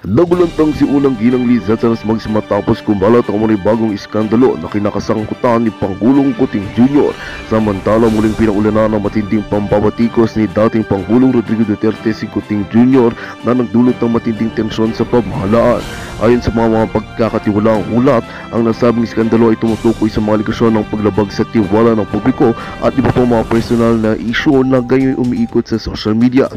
Nagulantang si unang ginang Liz Zatanas matapos kumalat ang mga bagong iskandalo na kinakasangkutan ni Pangulong Kuting Jr. Samantala muling pinaulanan ng matinding pambabatikos ni dating Pangulong Rodrigo Duterte si Kuting Jr. na nagdulot ng matinding tensyon sa pamahalaan. Ayon sa mga pagkakatiwalaang ulat, ang nasabing iskandalo ay tumutukoy sa mga aligasyon ng paglabag sa tiwala ng publiko at iba pang mga personal na isyu na gayon umiikot sa social media.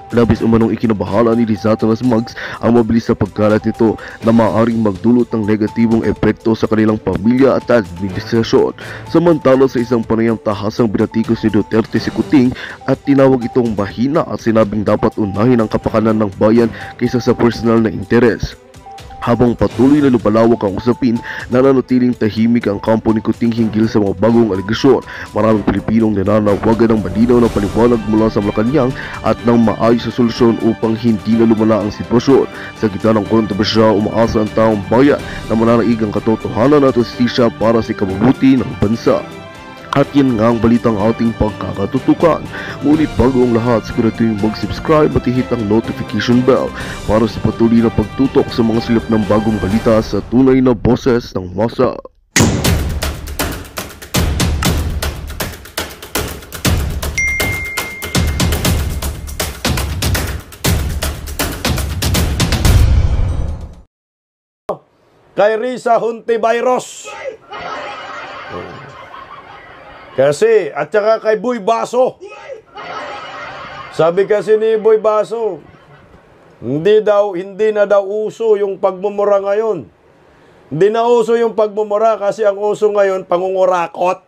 Labis umanong ikinabahala ni Zatanas ang mabilis na pagkalat nito na maaaring magdulot ng negatibong epekto sa kanilang pamilya at administrasyon. Samantala sa isang panayam tahasang binatikos ni Duterte si Kuting at tinawag itong mahina at sinabing dapat unahin ang kapakanan ng bayan kaysa sa personal na interes. Habang patuloy na lumalawak ang usapin, nananatiling tahimik ang kampo ni Kuting hinggil sa mga bagong aligasyon. Maraming Pilipinong nananawagan ng malinaw na paliwanag mula sa Malacanang at ng maayos na solusyon upang hindi na lumala ang sitwasyon. Sa gitna ng kontrobersya, umaasa ang taong bayan na mananaig ang katotohanan at justisya para sa ikabubuti ng bansa. At yan nga ang balitang ating pagkakatutukan. Ngunit bago ang lahat, siguraduhin mag-subscribe at i-hit ang notification bell para sa patuloy na pagtutok sa mga silip ng bagong balita sa tunay na boses ng masa. Kay Risa Hontiveros. Kasi, at saka kay Boy Baso. Sabi kasi ni Boy Baso, hindi na daw uso yung pagmumura ngayon. Hindi na uso yung pagmumura kasi ang uso ngayon, pangungurakot.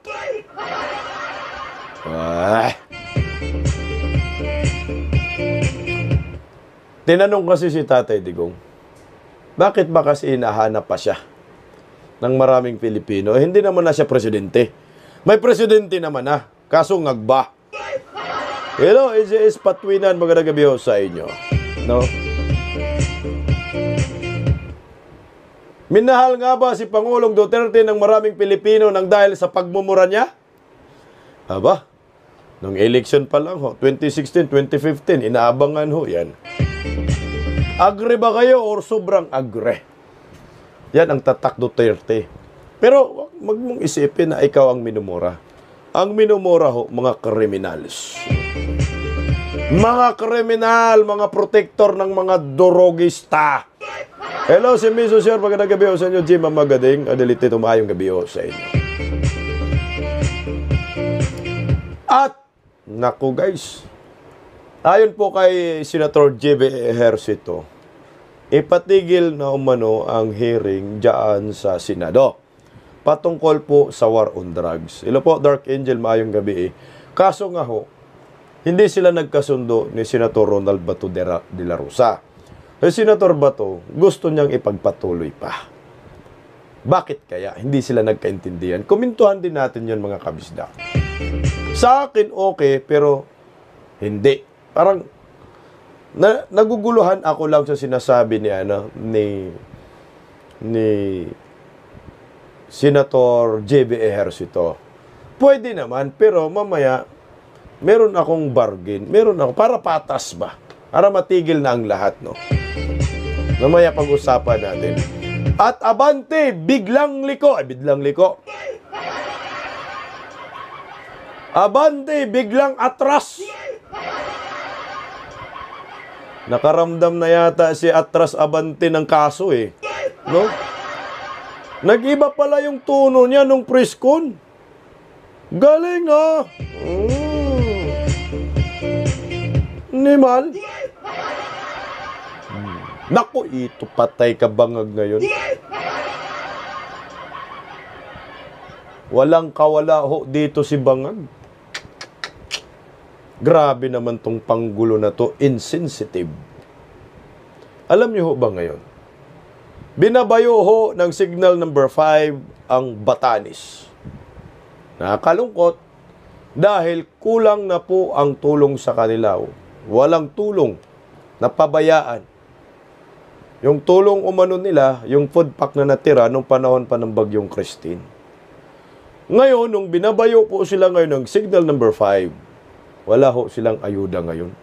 Tinanong kasi si Tatay Digong, bakit ba kasi hinahanap pa siya ng maraming Pilipino? Hindi naman na siya presidente. May presidente naman na, kaso ngagba. Hello, is Patwinan, magandang gabi ho sa inyo. No? Minahal nga ba si Pangulong Duterte ng maraming Pilipino nang dahil sa pagmumura niya? Aba, nung election pa lang ho, 2016, 2015, inaabangan ho yan. Agre ba kayo or sobrang agre? Yan ang tatak Duterte. Pero wag mong isipin na ikaw ang minumura. Ang minumura ho, mga kriminals. Mga kriminal, mga protector ng mga dorogista. Hello, si Miso Sir, magandang gabi ho sa inyo. Jim, Magading, Adelite, tumayong gabi ho sa inyo. At, naku guys, ayon po kay Senator J.B. Ejercito, ipatigil na umano ang hearing dyan sa Senado patungkol po sa war on drugs. Hello po, Dark Angel, maayong gabi eh. Kaso nga ho, hindi sila nagkasundo ni Senator Ronald Bato de la Rosa. Si Senator Bato, gusto niyang ipagpatuloy pa. Bakit kaya? Hindi sila nagkaintindihan. Kumintuhan din natin yan mga kabisda. Sa akin okay, pero hindi. Parang naguguluhan ako lang sa sinasabi ni Senator J.B. Ejercito. Pwede naman, pero mamaya, meron akong bargain. Meron ako, para patas ba? Para matigil na ang lahat, no? Mamaya pag-usapan natin. At abante, biglang liko. Biglang liko. Abante, biglang atras. Nakaramdam na yata si Atras Abante ng kaso eh. No? Nag-iba pala yung tono niya nung press-con. Galing ah. Nimal. Naku, ito patay ka bangag ngayon. Walang kawala ho dito si Bangag. Grabe naman tong panggulo na to, insensitive. Alam niyo ho ba ngayon? Binabayo ho ng signal number 5 ang Batanes. Nakakalungkot dahil kulang na po ang tulong sa kanila. Walang tulong, napabayaan. Yung tulong umano nila, yung food pack na natira nung panahon pa ng Bagyong Christine. Ngayon, nung binabayo po sila ngayon ng signal number 5, wala ho silang ayuda ngayon.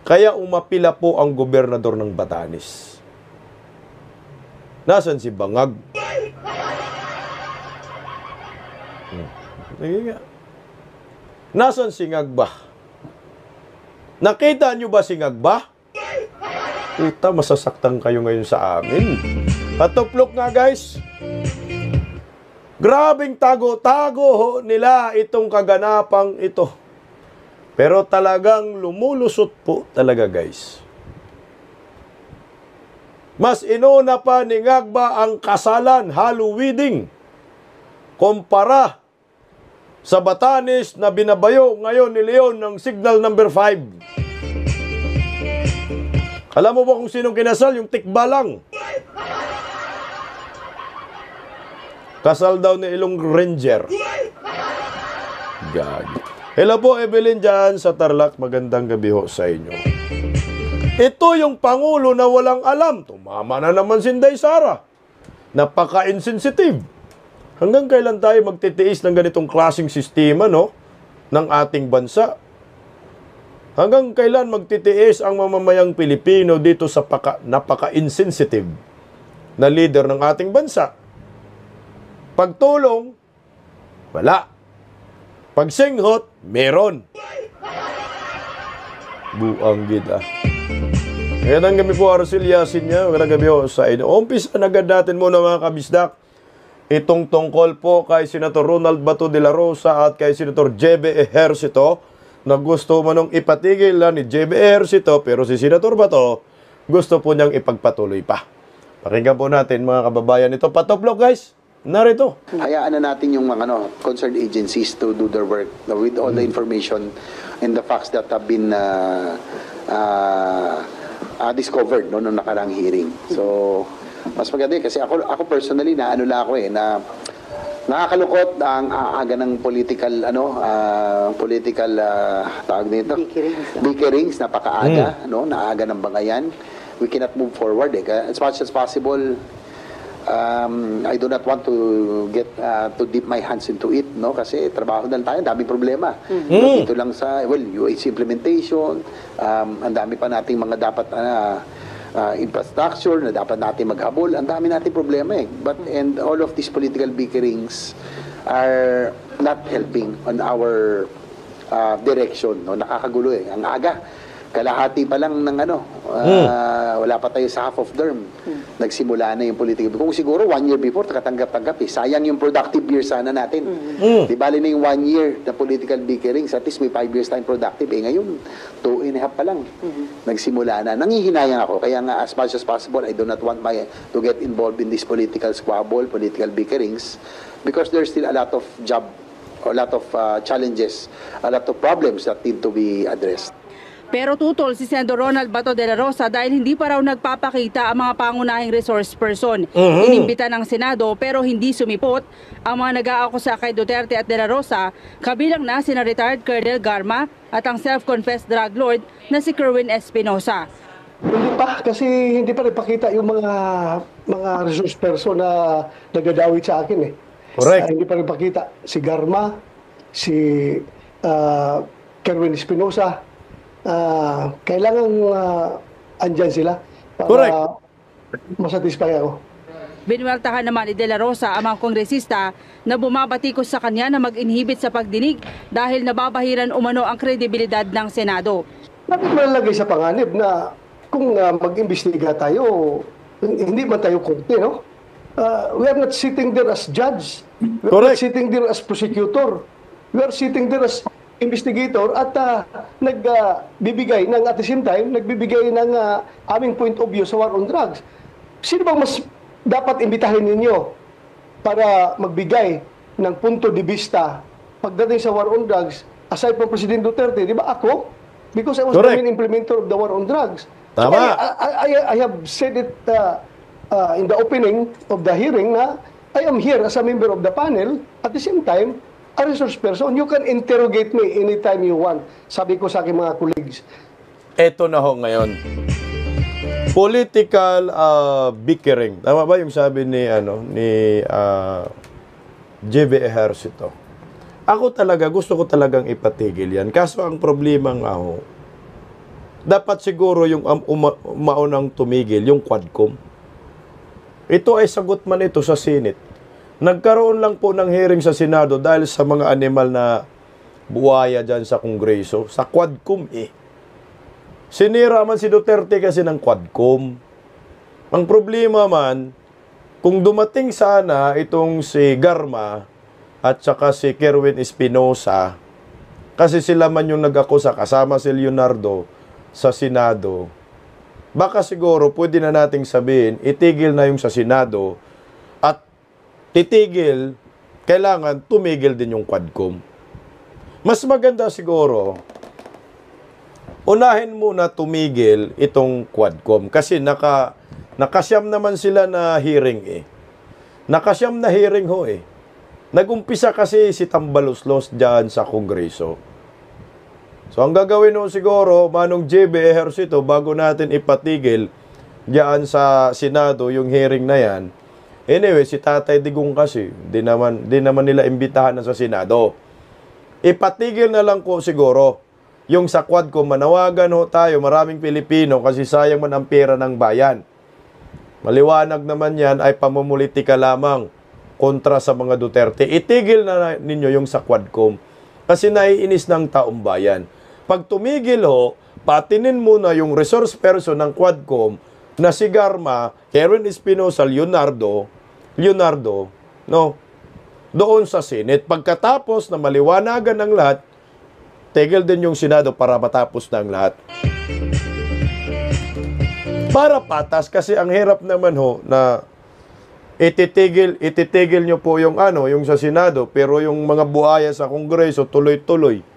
Kaya umapila po ang gobernador ng Batanes. Nasaan si Bangag? Nasaan si Ngagba? Nakita nyo ba si Ngagba? Puta, masasaktan kayo ngayon sa amin. Patuplok nga, guys. Grabing tago-tago nila itong kaganapang ito. Pero talagang lumulusot po talaga, guys. Mas inuna pa ni Ngagba ang kasalan, halo wedding, kumpara sa Batanes na binabayo ngayon ni Leon ng signal number 5. Alam mo ba kung sinong kinasal? Yung tikbalang. Kasal daw ni Ilong Ranger. Gagi. Hello po, Evelyn dyan sa Tarlac. Magandang gabi ho sa inyo. Ito yung Pangulo na walang alam. Tumama na naman si Inday Sara. Napaka-insensitive. Hanggang kailan tayo magtitiis ng ganitong klaseng sistema, no? Ng ating bansa? Hanggang kailan magtitiis ang mamamayang Pilipino dito sa napaka-insensitive na leader ng ating bansa? Pagtulong, wala. Pagsinghot, meron. Buang gid. Magandang gabi po, Arcel Yasin niya. Magandang gabi po sa inyo. Umpisa na agad natin muna mga kabisdak. Itong tungkol po kay Senator Ronald Bato de la Rosa at kay Senator J.B. Ejercito na gusto manong ipatigil ni J.B. Ejercito pero si Senator Bato gusto po niyang ipagpatuloy pa. Pakinggan po natin mga kababayan ito. Patoplok, guys. Narito. Hayaan na natin yung mga concerned agencies to do their work with all the information and the facts that have been discovered noong nakarang hearing. So, mas maganda kasi ako personally na nakakalungkot ang aga ng political tawag nito bickerings napakaaga naaga ng bangayan. We cannot move forward as much as possible. I do not want to get to dip my hands into it, no? Kasi trabaho na tayo, daming problema. Dito lang sa UAC implementation, ang dami pa nating mga dapat infrastructure na dapat natin maghabol, ang dami nating problema and all of these political bickerings are not helping on our direction, no? Nakakagulo ang aga. Kalahati pa lang ng wala pa tayo sa half of term. Nagsimula na yung political. Kung siguro 1 year before, katanggap-tanggap Sayang yung productive year sana natin. Di bali na yung 1 year na political bickerings, at least may 5 years time productive. Ngayon, 2.5 pa lang. Nagsimula na. Nangihinayang ako. Kaya nga, as much as possible, I do not want to get involved in this political squabble, political bickerings, because there's still a lot of challenges, a lot of problems that need to be addressed. Pero tutol si Senador Ronald Bato de la Rosa dahil hindi pa raw nagpapakita ang mga pangunahing resource person. Inimbita ng Senado pero hindi sumipot ang mga nag-aakusa kay Duterte at de la Rosa, kabilang na sina retired Colonel Garma at ang self-confessed drug lord na si Kerwin Espinosa. Hindi pa, kasi hindi pa nagpakita yung mga resource person na nagadawit sa akin Correct. Hindi pa nagpakita si Garma, si Kerwin Espinosa. Kailangan andyan sila para Correct. masatisfy ako. Binuweltahan naman ni De La Rosa ang mga kongresista na bumabatikos sa kanya na mag-inhibit sa pagdinig dahil nababahiran umano ang kredibilidad ng Senado. Bakit malalagay sa panganib na kung mag-imbestiga tayo, hindi man tayo korte, no? We are not sitting there as judge. We are not sitting there as prosecutor. We are sitting there as investigator at nagbibigay ng at the same time nagbibigay ng aming point of view sa war on drugs. Sino bang mas dapat imbitahin ninyo para magbigay ng punto de vista pagdating sa war on drugs aside from President Duterte? Di ba ako? Because I was the main implementer of the war on drugs. Tama. So I have said it in the opening of the hearing na I am here as a member of the panel. At the same time, a resource person, you can interrogate me anytime you want. Sabi ko sa aking mga colleagues. Eto na ho ngayon. Political bickering. Tama ba yung sabi ni J.B. Ejercito? Ako talaga, gusto ko talagang ipatigil yan. Kaso ang problema nga ho, dapat siguro yung maunang tumigil, yung Quadcom. Ito ay sagot man ito sa Senate. Nagkaroon lang po ng hearing sa Senado dahil sa mga animal na buwaya dyan sa Kongreso, sa Quadcom eh. Sinira man si Duterte kasi ng Quadcom. Ang problema man, kung dumating sana itong si Garma at saka si Kerwin Espinosa, kasi sila man yung nag-akusa kasama si Leonardo sa Senado, baka siguro pwede na nating sabihin, itigil na yung sa Senado at titigil, kailangan tumigil din yung Quadcom. Mas maganda siguro, unahin muna tumigil itong Quadcom kasi nakasyam naman sila na hearing eh. Nakasyam na hearing ho eh. Nag-umpisa kasi si Tambaloslos dyan sa Kongreso. So, ang gagawin ho siguro, Manong JB Ejercito, bago natin ipatigil dyan sa Senado yung hearing na yan, anyway, si Tatay Digong kasi, di naman nila imbitahan na sa Senado. Ipatigil na lang ko siguro yung sa Quadcom, manawagan ho tayo, maraming Pilipino, kasi sayang man ang pera ng bayan. Maliwanag naman yan ay pamumulitika lamang kontra sa mga Duterte. Itigil na ninyo yung sa Quadcom kasi naiinis ng taong bayan. Pag tumigil ho, patinin muna yung resource person ng Quadcom na si Garma, Kerwin Espinosa, Leonardo, no, doon sa Senate. Pagkatapos na maliwanagan ng lahat, tigil din yung Senado para matapos ng lahat. Para patas, kasi ang hirap naman ho na ititigil nyo po yung yung sa Senado, pero yung mga buhaya sa Kongreso tuloy-tuloy.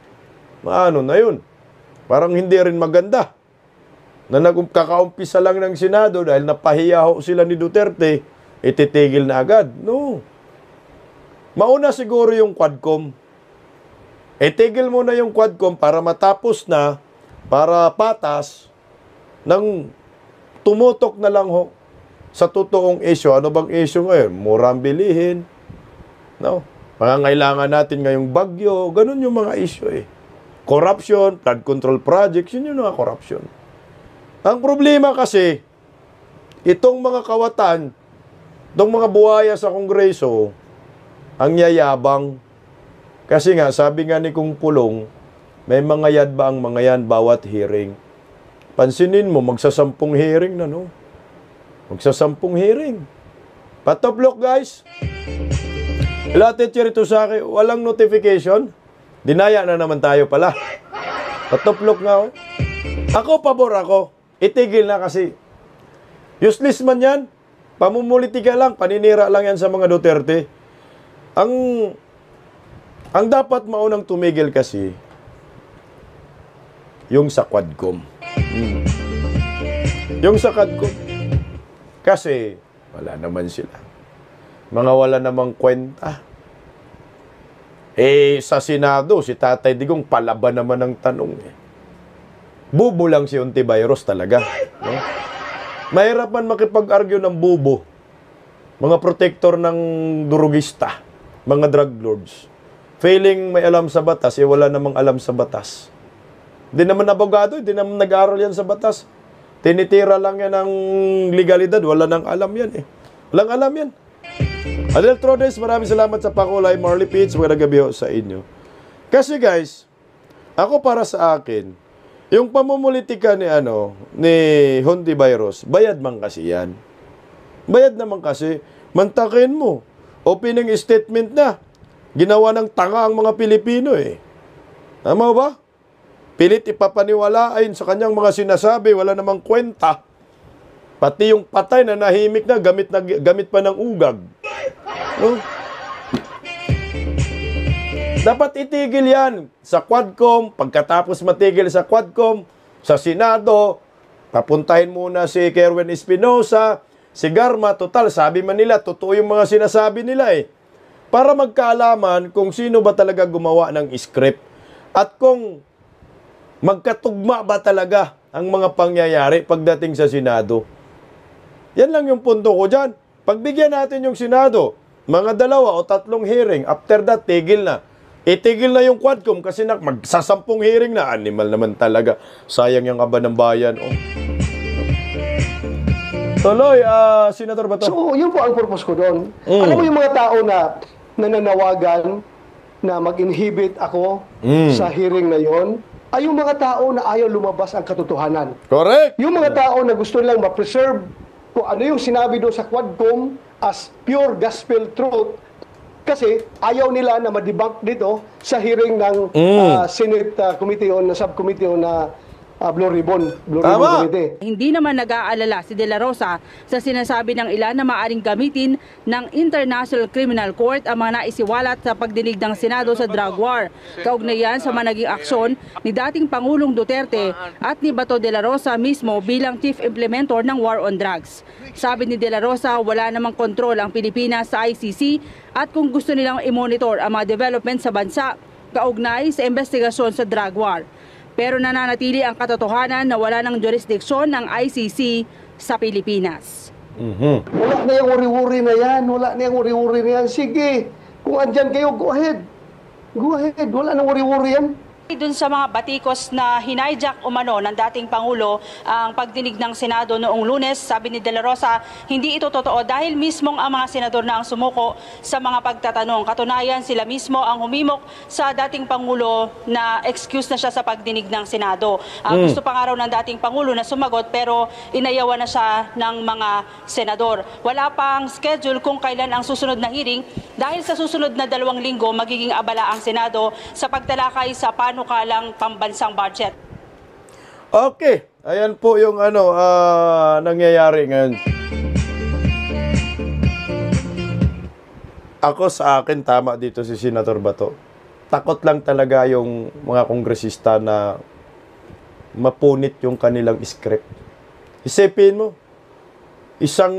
Maano na yun? Parang hindi rin maganda. Na kaka-umpisa lang ng Senado dahil napahiya ho sila ni Duterte, ititigil na agad. No. Mauna siguro yung Quadcom. Itigil muna yung Quadcom para matapos na, para patas, nang tumutok na lang ho sa totoong issue. Ano bang issue ngayon? Murang bilihin. No? Pangangailangan natin ngayong bagyo. Ganun yung mga issue eh. Corruption, flood control projects, yun yung mga corruption. Ang problema kasi, itong mga kawatan, itong mga buhaya sa Kongreso, ang yayabang. Kasi nga, sabi nga ni Kung Pulong, may mga yad ba ang mga yan bawat hearing? Pansinin mo, magsasampung hearing na, no? Magsasampung hearing. Patoplok, guys. Teacher ito sa akin, walang notification. Dinaya na naman tayo pala. Patoplok nga, oh. Ako, pabor ako. Itigil na kasi. Useless man yan. Pamumulitika lang, paninira lang yan sa mga Duterte. Ang dapat maunang tumigil kasi, yung sa Quadcom. Yung sa Quadcom. Kasi, wala naman sila. Mga wala namang kwenta. Eh, sa Senado, si Tatay Digong, palaban naman ang tanong eh. Bubo lang si Ontiveros talaga. No? Mahirap man makipag-argue ng bubo. Mga protector ng durugista. Mga drug lords. Failing may alam sa batas, eh wala namang alam sa batas. Hindi naman abogado, hindi naman nag-aaral yan sa batas. Tinitira lang yan ng legalidad. Wala nang alam yan eh. Walang alam yan. Adel Trodes, maraming salamat sa pakulay. Marley Pitts, magandang gabi ho sa inyo. Kasi guys, ako para sa akin, yung pamumulitika ni Hontiveros, bayad man kasi yan. Bayad naman kasi, mantakin mo. Opening statement na. Ginawa ng tanga ang mga Pilipino eh. Tama ba? Pilit ipapaniwala ayon sa kanyang mga sinasabi, wala namang kwenta. Pati yung patay na nahimik na, gamit pa ng ugag. No? Dapat itigil yan sa Quadcom. Pagkatapos matigil sa Quadcom, sa Senado, papuntahin muna si Kerwin Espinosa, si Garma. Total, sabi man nila, totoo yung mga sinasabi nila eh. Para magkaalaman kung sino ba talaga gumawa ng script at kung magkatugma ba talaga ang mga pangyayari pagdating sa Senado. Yan lang yung punto ko dyan. Pagbigyan natin yung Senado, mga 2 o 3 hearing, after that, tigil na. Itigil na yung Quadcom kasi magsasampung hearing na. Animal naman talaga. Sayang yung aba ng bayan. Oh. Tuloy, Senator Bato. So, yun po ang purpose ko doon. Alam mo yung mga tao na nananawagan na mag-inhibit ako sa hearing na yon, ay yung mga tao na ayaw lumabas ang katotohanan. Correct. Yung mga tao na gusto nilang ma-preserve kung ano yung sinabi doon sa Quadcom as pure gospel truth, kasi ayaw nila na ma-debunk dito sa hearing ng Senate Committee on Subcommittee on Blue Ribbon Committee. Hindi naman nag-aalala si De La Rosa sa sinasabi ng ilan na maaaring gamitin ng International Criminal Court ang mga naisiwalat sa pagdinig ng Senado sa drug war. Kaugnayan sa mga naging aksyon ni dating Pangulong Duterte at ni Bato De La Rosa mismo bilang chief implementor ng war on drugs. Sabi ni De La Rosa, wala namang kontrol ang Pilipinas sa ICC at kung gusto nilang i-monitor ang mga development sa bansa, kaugnay sa investigasyon sa drug war. Pero nananatili ang katotohanan na wala ng jurisdiksyon ng ICC sa Pilipinas. Wala na yung uri-uri na yan. Wala na yung uri-uri na yan. Sige, kung andyan kayo, go ahead. Go ahead. Wala na uri-uri yan. Doon sa mga batikos na hinayjack umano ng dating Pangulo ang pagdinig ng Senado noong Lunes, sabi ni De La Rosa, hindi ito totoo dahil mismong ang mga senador na ang sumuko sa mga pagtatanong. Katunayan, sila mismo ang humimok sa dating Pangulo na excuse na siya sa pagdinig ng Senado. Gusto pa nga raw ng dating Pangulo na sumagot pero inayawan na siya ng mga senador. Wala pang schedule kung kailan ang susunod na hearing dahil sa susunod na 2 linggo magiging abala ang Senado sa pagtalakay sa panukalang pambansang budget. Okay, ayan po yung nangyayari ngayon. Ako sa akin, tama dito si Senator Bato. Takot lang talaga yung mga kongresista na mapunit yung kanilang script. Isipin mo, isang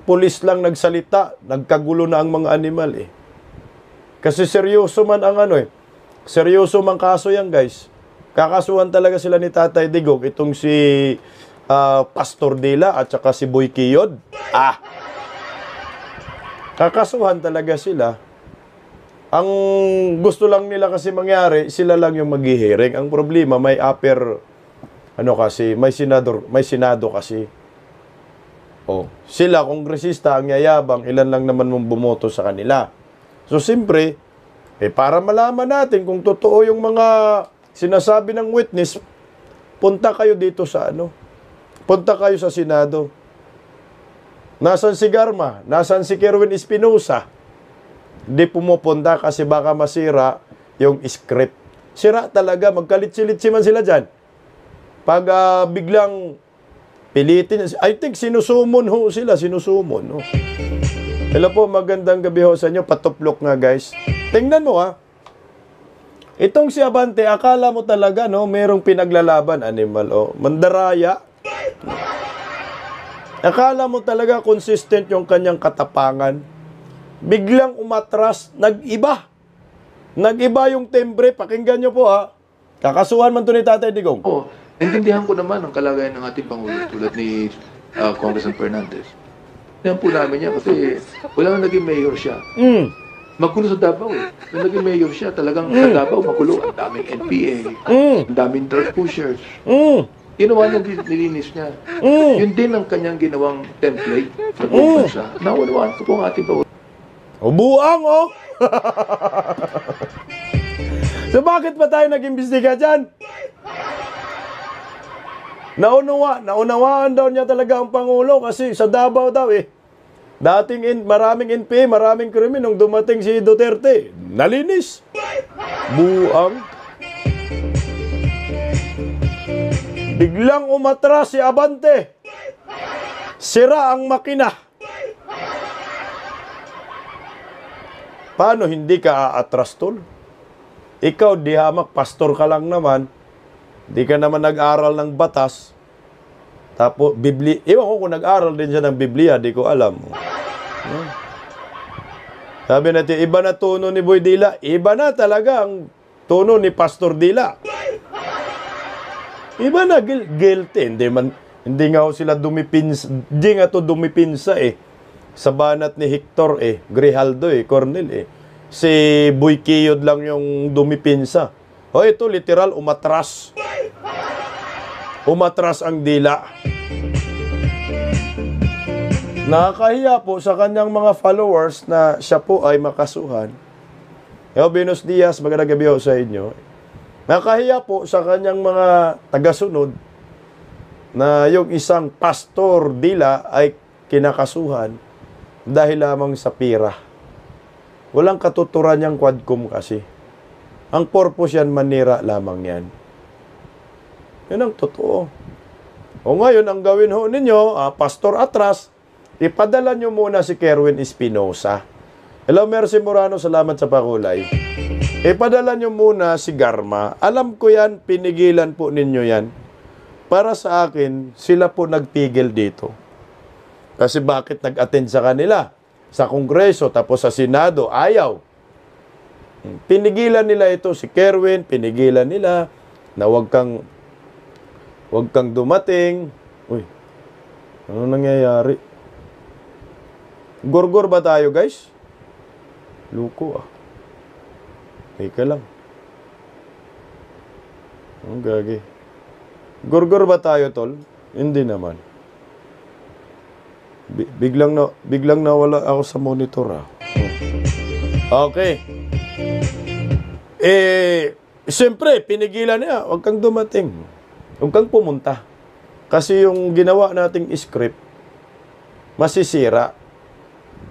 pulis lang nagsalita, nagkagulo na ang mga animal eh. Kasi seryoso man ang seryoso mang kaso yan, guys. Kakasuhan talaga sila ni Tatay Digong, itong si Pastor Dela at saka si Boy Kiyod. Kakasuhan talaga sila. Ang gusto lang nila kasi mangyari, sila lang yung maghihiring. Ang problema, may may senado kasi. Sila, kongresista, ang yayabang, ilan lang naman mong bumoto sa kanila. So, siyempre, para malaman natin kung totoo yung mga sinasabi ng witness, punta kayo dito sa punta kayo sa Senado. Nasaan si Garma? Nasaan si Kerwin Espinosa? Di pumupunta kasi baka masira yung script. Sira talaga, magkalit-silitsi man sila dyan. Pag biglang pilitin, I think sinusumon sila. Hello po, magandang gabi ho sa inyo. Patuplok nga, guys. Tingnan mo itong si Abante, akala mo talaga merong pinaglalaban, animal mandaraya. Akala mo talaga consistent yung kanyang katapangan. Biglang umatras, nag-iba yung timbre. Pakinggan nyo po Kakasuhan man to ni Tatay Digong. Naintindihan ko naman ang kalagayan ng ating Pangulo tulad ni Congressman Fernandez. Yan po namin niya kasi wala nang naging mayor siya. Magulo sa Davao Nung naging mayor siya, talagang sa Davao magulo. Ang daming NPA, ang daming drug pushers. Ginawa niya, nilinis niya. Yun din ang kanyang ginawang template sa buong bansa. Naunawaan ko po ang ating Pangulo. Buang So bakit pa tayo nag-imbestiga dyan? Naunawaan daw niya talaga ang Pangulo kasi sa Davao daw maraming NPA, maraming krimen nung dumating si Duterte. Nalinis. Buang. Biglang umatras si Abante. Sira ang makina. Paano hindi ka aatras, tol? Ikaw, di hamak, pastor ka lang naman. Di ka naman nag-aral ng batas. Tapos, ewan ko kung nag-aral din siya ng Biblia, di ko alam. Sabi natin, iba na tono ni Boy Dila. Iba na talaga ang tono ni Pastor Dila. Iba na, guilty. Hindi nga sila dumipinsa. Hindi nga to dumipinsa Sa banat ni Hector Grijaldo Cornel si Boy Kiyod lang yung dumipinsa. O ito, literal, umatras. Umatras ang dila. Nakakahiya po sa kanyang mga followers na siya po ay makasuhan. Venus Diaz, magandang gabi ho sa inyo. Nakakahiya po sa kanyang mga tagasunod na yung isang pastor dila ay kinakasuhan dahil lamang sa pira. Walang katuturan yung quadcom kasi. Ang purpose yan, manira lamang yan. Yan ang totoo. O ngayon, ang gawin ho ninyo, pastor atras, ipadala nyo muna si Kerwin Espinosa. Hello, Mercy Morano, salamat sa pakulay. Ipadala nyo muna si Garma. Alam ko yan, pinigilan po ninyo yan. Para sa akin, sila po nagpigil dito. Kasi bakit nag-attend sa kanila? Sa Kongreso, tapos sa Senado, ayaw. Pinigilan nila ito, si Kerwin, pinigilan nila na wag kang dumating. Uy, ano nangyayari? Gorgor ba tayo, guys? Luko, Teka lang. Ang gagi. Gorgor ba tayo, tol? Hindi naman. Biglang nawala ako sa monitor, Okay. Siyempre, pinigilan niya, huwag kang dumating. Huwag kang pumunta. Kasi yung ginawa nating script, masisira.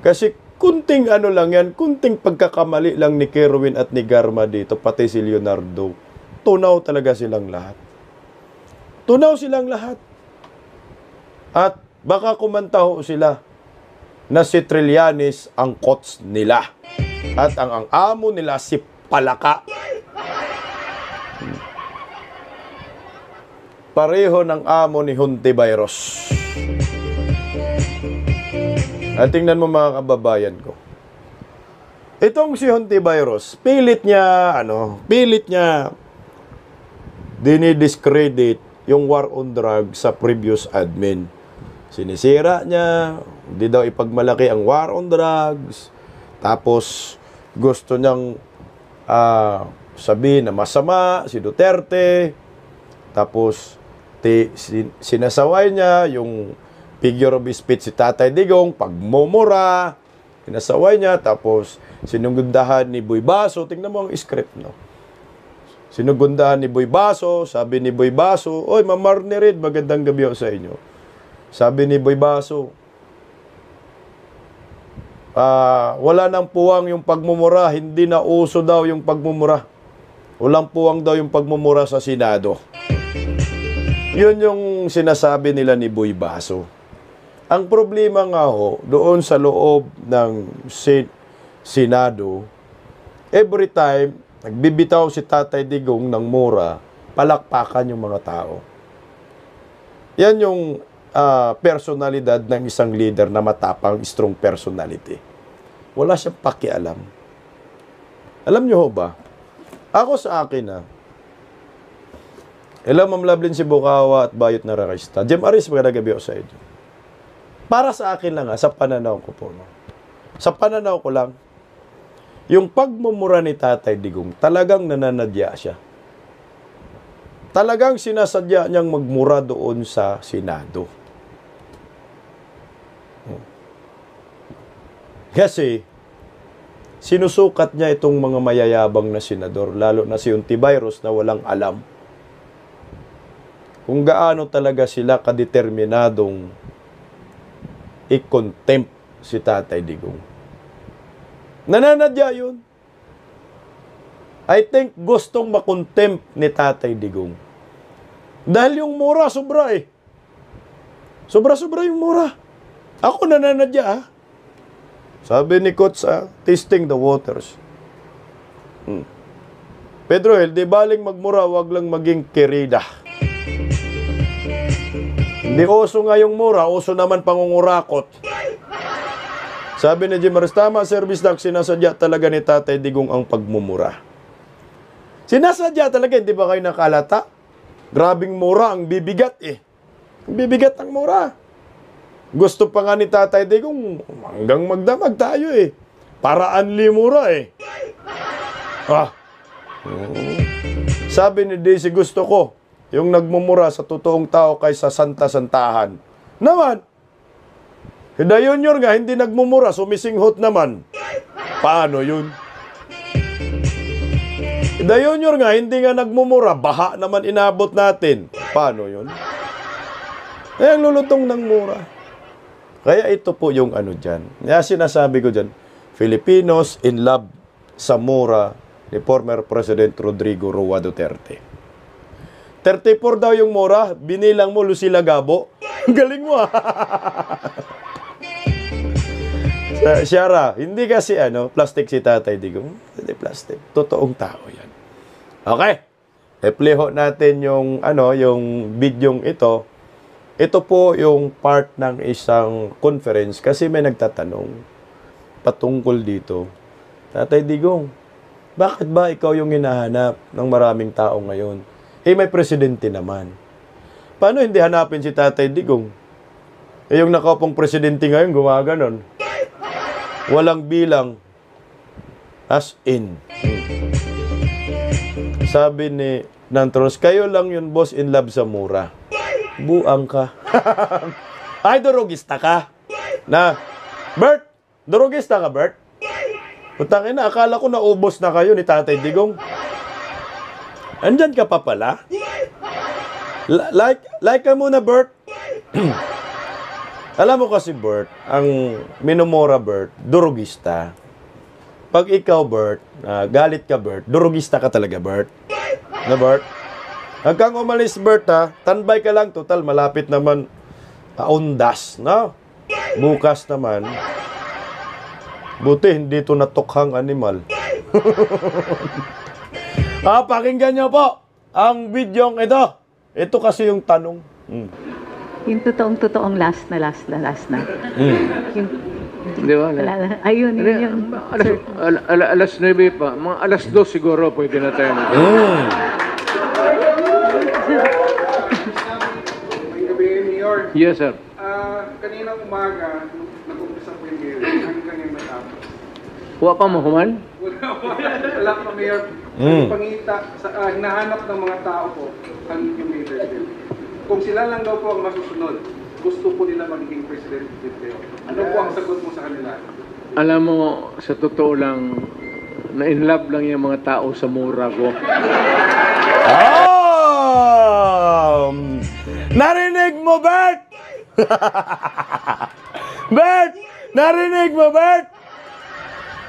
Kasi kunting ano lang yan, kunting pagkakamali lang ni Kerwin at ni Garma dito, pati si Leonardo. Tunaw talaga silang lahat. Tunaw silang lahat. At baka kumantaho sila na si Trillanes ang coach nila. At ang amo nila si Palaka. Pareho ng amo ni Hontiveros. At tingnan mo mga kababayan ko. Itong si Hontiveros, pilit niya dinidiscredit yung war on drugs sa previous admin. Sinisira niya, hindi daw ipagmalaki ang war on drugs. Tapos, gusto niyang sabihin na masama si Duterte. Tapos, sinasaway niya yung figure of speech si Tatay Digong, pagmumura, sinasaway niya. Tapos, sinugundahan ni Boy Baso. Tingnan mo ang script, no? Sinugundahan ni Boy Baso, sabi ni Boy Baso, oy, Ma'am Marnie Reid, magandang gabi sa inyo. Sabi ni Boy Baso, wala nang puwang yung pagmumura, hindi na uso daw yung pagmumura. Walang puwang daw yung pagmumura sa Senado. Yun yung sinasabi nila ni Boy Baso. Ang problema nga ho, doon sa loob ng Senado, every time, nagbibitaw si Tatay Digong ng mura, palakpakan yung mga tao. Yan yung personalidad ng isang leader na matapang, strong personality. Wala siyang pakialam. Alam niyo ho ba? Ako sa akin hello, Ma'am Lovelyn Sibukawa at Bayot na Rakista. Jem Aris, magandang gabi sa inyo. Para sa akin lang sa pananaw ko po. No? Sa pananaw ko lang, yung pagmumura ni Tatay Digong, talagang nananadya siya. Talagang sinasadya niyang magmura doon sa Senado. Kasi, sinusukat niya itong mga mayayabang na senador, lalo na si Hontiveros na walang alam kung gaano talaga sila kadeterminadong i-contempt si Tatay Digong. Nananadya yun. I think gustong makontempt ni Tatay Digong. Dahil yung mura, sobra Sobra-sobra yung mura. Ako nananadya Sabi ni Coach, testing the waters. Pedro Hel, di baling magmura, wag lang maging kerida. Hindi uso nga yung mura, uso naman pangungurakot. Sabi ni Jim Aris, tama, Service Doc, sinasadya talaga ni Tatay Digong ang pagmumura. Sinasadya talaga, hindi ba kayo nakalata? Grabing mura, ang bibigat Ang bibigat ang mura. Gusto pa nga ni Tatay Digong, hanggang magdamag tayo Para anli mura Sabi ni Daisy, gusto ko yung nagmumura sa totoong tao kaysa santa-santahan. Naman, Hida Junior nga, hindi nagmumura, sumisinghot naman. Paano yun? Hida Junior nga, hindi nga nagmumura, baha naman inabot natin. Paano yun? Ang lulutong ng mura. Kaya ito po yung ano dyan. Kaya sinasabi ko dyan, Filipinos in love sa mura ni former President Rodrigo Roa Duterte. 34 daw yung mura, binilang mo Lucila Gabo. Galing mo Shara, hindi kasi plastic si Tatay Digong. Hindi plastic. Totoong tao yan. Okay. I-play natin yung yung bidyong ito. Ito po yung part ng isang conference kasi may nagtatanong patungkol dito. Tatay Digong, bakit ba ikaw yung hinahanap ng maraming tao ngayon? May presidente naman. Paano hindi hanapin si Tatay Digong? Yung nakaupong presidente ngayon, gumaganon. Walang bilang. As in. Sabi ni Nantros, kayo lang yun, boss, in love sa mura. Buang ka. Ay, durugista ka. Bert, durugista ka, Bert? Putangin na, akala ko naubos na kayo ni Tatay Digong. Andyan ka pa pala? Like ka muna, Bert. Alam mo kasi, Bert, ang minumura, Bert, durugista. Pag ikaw, Bert, galit ka, Bert, durugista ka talaga, Bert. Na, Bert? Hanggang umalis, Bert, tanbay ka lang, total, malapit naman, undas, no? Bukas naman, buti, hindi ito natukhang animal. Pakinggan nyo po ang videong ito. Ito kasi yung tanong. Yung totoong last na. Yung, di ba? Ayun, yun. Alas 9 pa. Mga alas 2 siguro pwede na tayo. Yes, sir. Kanina umaga, nag-umpisa po yung mayor. Hanggang yung matapos. Huwa pa mo, Human? Wala pa, Mayor. Pangita, hinahanap ng mga tao po ang yung leadership. Kung sila lang daw po ang masusunod, gusto po nila magiging president dito. Ano po ang sagot mo sa kanila? Alam mo, sa totoo lang, na-in love lang yung mga tao sa mura ko. Narinig mo, Bert? Bert! Narinig mo, Bert?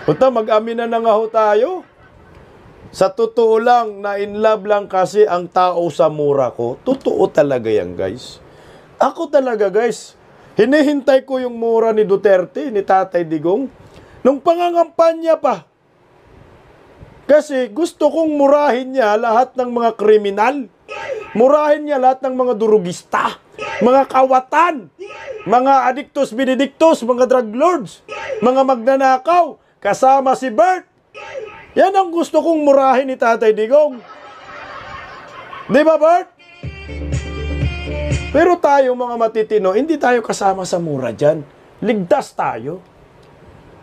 Puta, mag-amin na nga ho tayo. Sa totoo lang, na-in love lang kasi ang tao sa mura ko. Totoo talaga yan, guys. Ako talaga, guys. Hinihintay ko yung mura ni Duterte, ni Tatay Digong, nung pangangampanya pa. Kasi gusto kong murahin niya lahat ng mga kriminal. Murahin niya lahat ng mga durugista, mga kawatan, mga adiktos, benediktos, mga drug lords, mga magnanakaw, kasama si Bert. Yan ang gusto kong murahin ni Tatay Digong. Di ba, Bert? Pero tayo, mga matitino, hindi tayo kasama sa mura dyan. Ligtas tayo.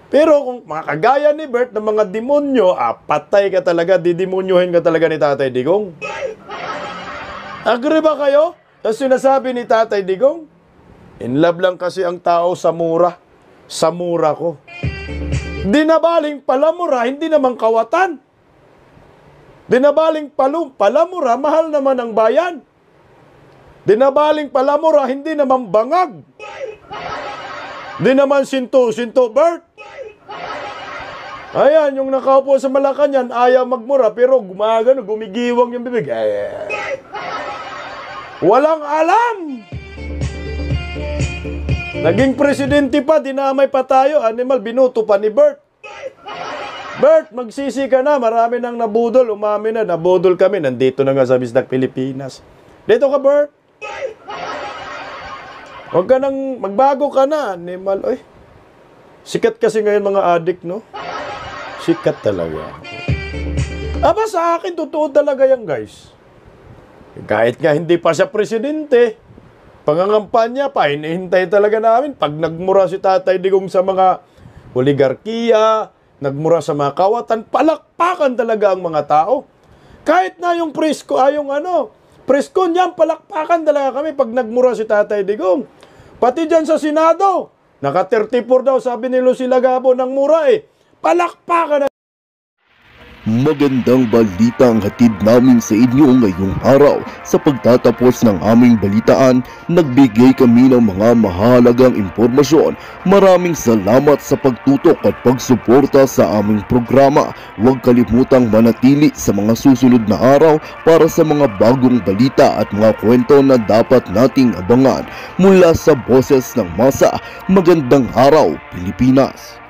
Pero kung mga kagaya ni Bert na mga demonyo, patay ka talaga, didemonyohin ka talaga ni Tatay Digong. Agree ba kayo? Sa sinasabi ni Tatay Digong, in love lang kasi ang tao sa mura. Sa mura ko. Dinabaling palamura, hindi naman kawatan. Dinabaling palamura, mahal naman ang bayan. Dinabaling palamura, hindi naman bangag. Di naman sinto, Bert. Ayan, yung nakaupo sa Malacanang, ayaw magmura, pero gumigiwang yung bibig. Walang alam. Naging presidente pa, dinamay pa tayo. Animal, binuto pa ni Bert. Bert, magsisi ka na. Marami nang nabudol. Umamin na, nabudol kami. Nandito na nga sa Bisdak, Pilipinas. Dito ka, Bert. Huwag ka nang, magbago ka na. Animal, oy. Sikat kasi ngayon mga adik, no? Sikat talaga. Aba, sa akin, totoo talaga yan, guys. Kahit nga hindi pa siya presidente, pangangampanya pa, hinihintay talaga namin. Pag nagmura si Tatay Digong sa mga oligarkiya, nagmura sa mga kawatan, palakpakan talaga ang mga tao. Kahit na yung presko, presko niyan, palakpakan talaga kami pag nagmura si Tatay Digong. Pati dyan sa Senado, naka 34 daw, sabi ni Lucy Lagabo ng mura palakpakan na. Magandang balita ang hatid namin sa inyo ngayong araw. Sa pagtatapos ng aming balitaan, nagbigay kami ng mga mahalagang impormasyon. Maraming salamat sa pagtutok at pagsuporta sa aming programa. Huwag kalimutang manatili sa mga susunod na araw para sa mga bagong balita at mga kwento na dapat nating abangan. Mula sa Boses ng Masa, magandang araw, Pilipinas!